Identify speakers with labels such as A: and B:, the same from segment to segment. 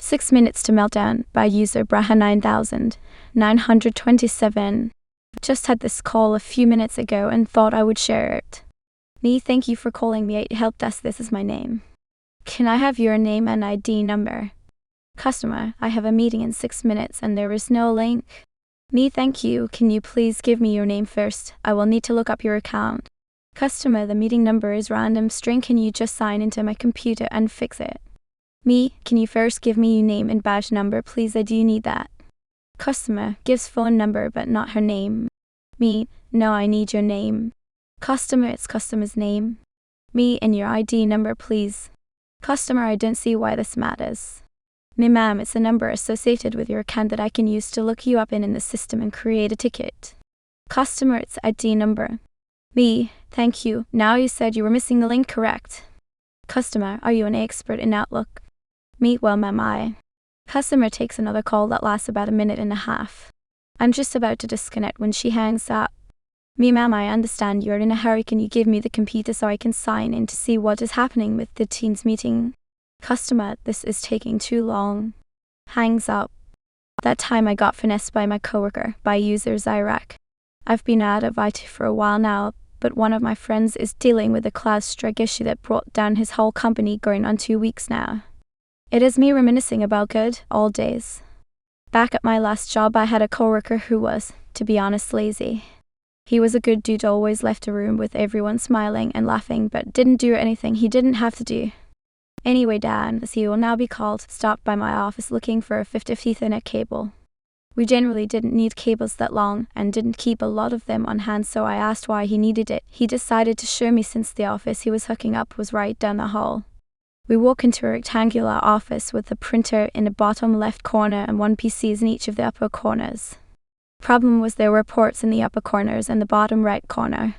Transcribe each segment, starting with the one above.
A: 6 minutes to Meltdown by user Braha9927. Just had this call a few minutes ago and thought I would share it. Me, thank you for calling me at help desk. This is my name. Can I have your name and ID number? Customer, I have a meeting in 6 minutes and there is no link. Me, thank you. Can you please give me your name first? I will need to look up your account. Customer, the meeting number is random string. Can you just sign into my computer and fix it? Me, can you first give me your name and badge number, please? I do need that. Customer, gives phone number but not her name. Me, no, I need your name. Customer, it's customer's name. Me, and your ID number, please. Customer, I don't see why this matters. Me, ma'am, it's a number associated with your account that I can use to look you up in the system and create a ticket. Customer, it's ID number. Me, thank you. Now you said you were missing the link, correct? Customer, are you an expert in Outlook? Me, well, ma'am, I. Customer takes another call that lasts about a minute and a half. I'm just about to disconnect when she hangs up. Me, ma'am, I understand you're in a hurry. Can you give me the computer so I can sign in to see what is happening with the Teams meeting? Customer, this is taking too long. Hangs up. That time I got finessed by my coworker, by user Zyrak. I've been out of IT for a while now, but one of my friends is dealing with a cloud strike issue that brought down his whole company, going on 2 weeks now. It is me reminiscing about good old days. Back at my last job, I had a coworker who was, to be honest, lazy. He was a good dude, always left a room with everyone smiling and laughing, but didn't do anything he didn't have to do. Anyway, Dan, as he will now be called, stopped by my office looking for a 50 Ethernet cable. We generally didn't need cables that long and didn't keep a lot of them on hand, so I asked why he needed it. He decided to show me since the office he was hooking up was right down the hall. We walk into a rectangular office with a printer in the bottom left corner and 1 PCs in each of the upper corners. Problem was there were ports in the upper corners and the bottom right corner.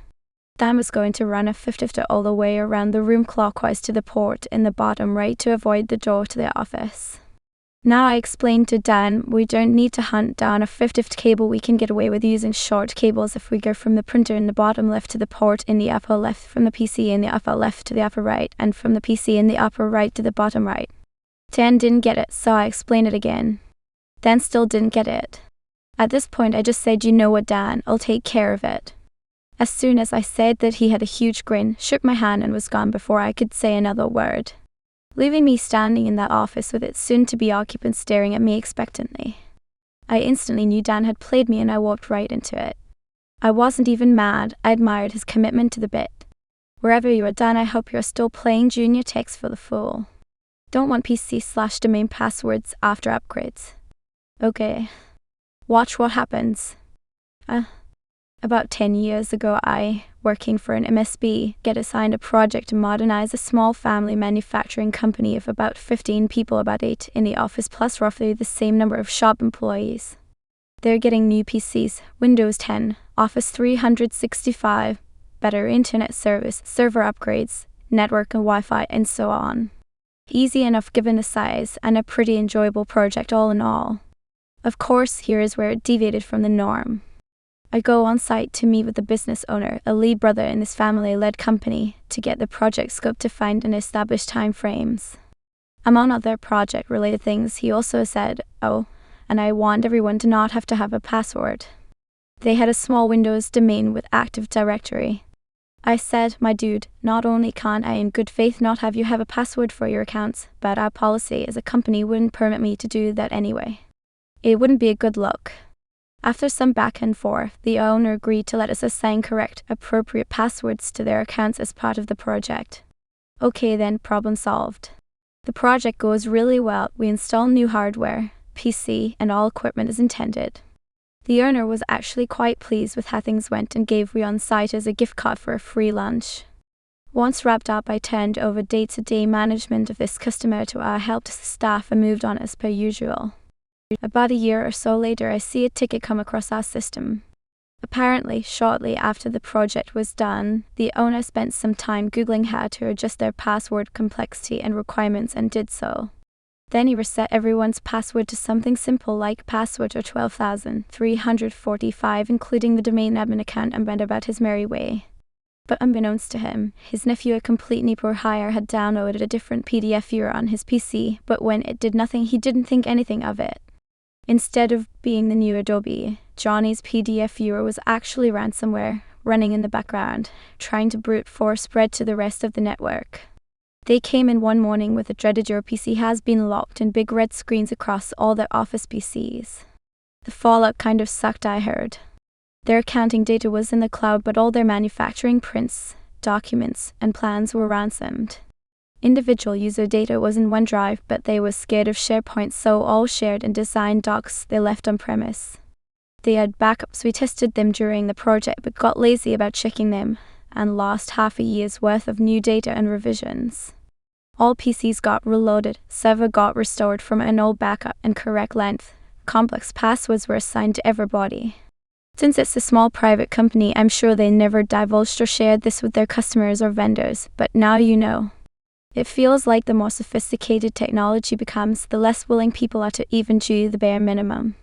A: Dan was going to run a 50 all the way around the room clockwise to the port in the bottom right to avoid the door to the office. Now I explained to Dan we don't need to hunt down a 50 cable. We can get away with using short cables if we go from the printer in the bottom left to the port in the upper left, from the PC in the upper left to the upper right, and from the PC in the upper right to the bottom right. Dan didn't get it, so I explained it again. Dan still didn't get it. At this point I just said, you know what, Dan, I'll take care of it. As soon as I said that, he had a huge grin, shook my hand and was gone before I could say another word, leaving me standing in that office with its soon-to-be occupant staring at me expectantly. I instantly knew Dan had played me and I walked right into it. I wasn't even mad, I admired his commitment to the bit. Wherever you are, Dan, I hope you're still playing junior techs for the fool. Don't want PC/domain passwords after upgrades. Okay. Watch what happens. About 10 years ago, I, working for an MSP, get assigned a project to modernize a small family manufacturing company of about 15 people, about 8 in the office plus roughly the same number of shop employees. They're getting new PCs, Windows 10, Office 365, better internet service, server upgrades, network and Wi-Fi, and so on. Easy enough given the size, and a pretty enjoyable project all in all. Of course, here is where it deviated from the norm. I go on site to meet with the business owner, a lead brother in this family-led company, to get the project scope to find and establish time frames. Among other project-related things, he also said, oh, and I want everyone to not have to have a password. They had a small Windows domain with Active Directory. I said, my dude, not only can't I in good faith not have you have a password for your accounts, but our policy as a company wouldn't permit me to do that anyway. It wouldn't be a good look. After some back and forth, the owner agreed to let us assign correct, appropriate passwords to their accounts as part of the project. Okay then, problem solved. The project goes really well. We install new hardware, PC, and all equipment as intended. The owner was actually quite pleased with how things went and gave we on site as a gift card for a free lunch. Once wrapped up, I turned over day-to-day management of this customer to our help desk staff and moved on as per usual. About a year or so later, I see a ticket come across our system. Apparently, shortly after the project was done, the owner spent some time Googling how to adjust their password complexity and requirements and did so. Then he reset everyone's password to something simple like password or 12,345, including the domain admin account, and went about his merry way. But unbeknownst to him, his nephew, a complete Nepal hire, had downloaded a different PDF viewer on his PC, but when it did nothing, he didn't think anything of it. Instead of being the new Adobe, Johnny's PDF viewer was actually ransomware, running in the background, trying to brute force spread to the rest of the network. They came in one morning with a dreaded "Your PC has been locked" and big red screens across all their office PCs. The fallout kind of sucked, I heard. Their accounting data was in the cloud, but all their manufacturing prints, documents, and plans were ransomed. Individual user data was in OneDrive, but they were scared of SharePoint, so all shared and designed docs they left on premise. They had backups. We tested them during the project, but got lazy about checking them, and lost half a year's worth of new data and revisions. All PCs got reloaded, server got restored from an old backup, and correct length, complex passwords were assigned to everybody. Since it's a small private company, I'm sure they never divulged or shared this with their customers or vendors, but now you know. It feels like the more sophisticated technology becomes, the less willing people are to even do the bare minimum.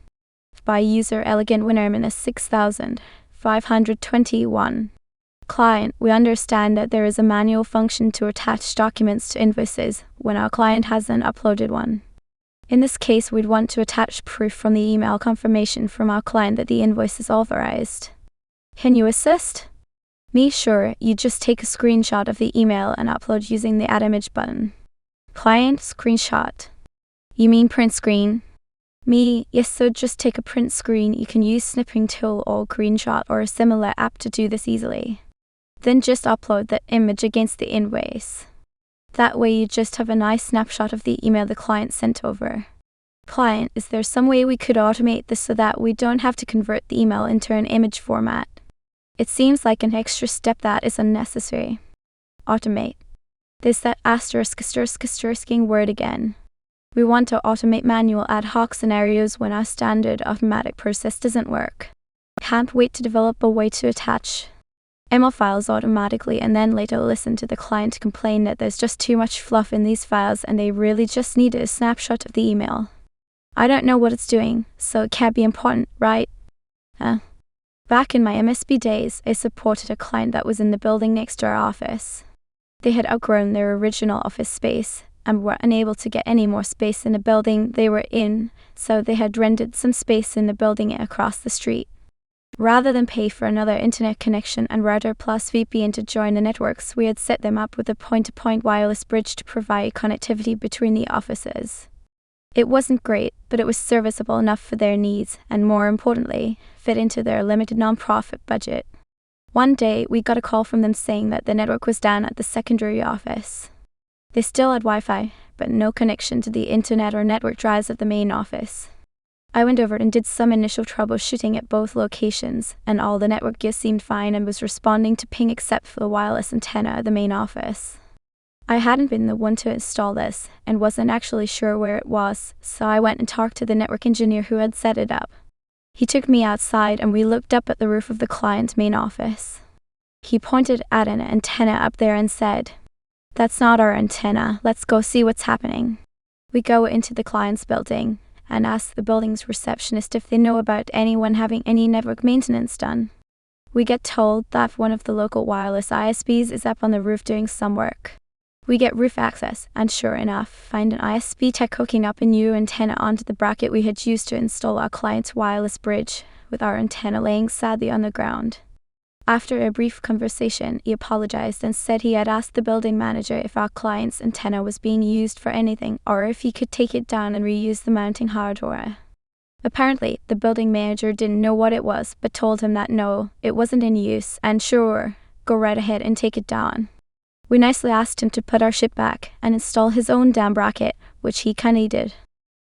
A: By user elegant winner 6521. Client, we understand that there is a manual function to attach documents to invoices when our client hasn't uploaded one. In this case, we'd want to attach proof from the email confirmation from our client that the invoice is authorized. Can you assist? Me, sure. You just take a screenshot of the email and upload using the Add Image button. Client, screenshot. You mean print screen? Me, yes, so just take a print screen. You can use snipping tool or Greenshot or a similar app to do this easily. Then just upload that image against the invoice. That way you just have a nice snapshot of the email the client sent over. Client, is there some way we could automate this so that we don't have to convert the email into an image format? It seems like an extra step that is unnecessary. Automate. There's that asterisk-ing word again. We want to automate manual ad hoc scenarios when our standard automatic process doesn't work. Can't wait to develop a way to attach ML files automatically and then later listen to the client complain that there's just too much fluff in these files and they really just need a snapshot of the email. I don't know what it's doing, so it can't be important, right? Back in my MSP days, I supported a client that was in the building next to our office. They had outgrown their original office space and were unable to get any more space in the building they were in, so they had rented some space in the building across the street. Rather than pay for another internet connection and router plus VPN to join the networks, we had set them up with a point-to-point wireless bridge to provide connectivity between the offices. It wasn't great, but it was serviceable enough for their needs, and more importantly, fit into their limited non-profit budget. One day, we got a call from them saying that the network was down at the secondary office. They still had Wi-Fi, but no connection to the internet or network drives of the main office. I went over and did some initial troubleshooting at both locations, and all the network gear seemed fine and was responding to ping except for the wireless antenna at the main office. I hadn't been the one to install this, and wasn't actually sure where it was, so I went and talked to the network engineer who had set it up. He took me outside and we looked up at the roof of the client's main office. He pointed at an antenna up there and said, "That's not our antenna, let's go see what's happening." We go into the client's building and ask the building's receptionist if they know about anyone having any network maintenance done. We get told that one of the local wireless ISPs is up on the roof doing some work. We get roof access, and sure enough, find an ISP tech hooking up a new antenna onto the bracket we had used to install our client's wireless bridge, with our antenna laying sadly on the ground. After a brief conversation, he apologized and said he had asked the building manager if our client's antenna was being used for anything, or if he could take it down and reuse the mounting hardware. Apparently, the building manager didn't know what it was, but told him that no, it wasn't in use, and sure, go right ahead and take it down. We nicely asked him to put our ship back and install his own damn bracket, which he kindly did.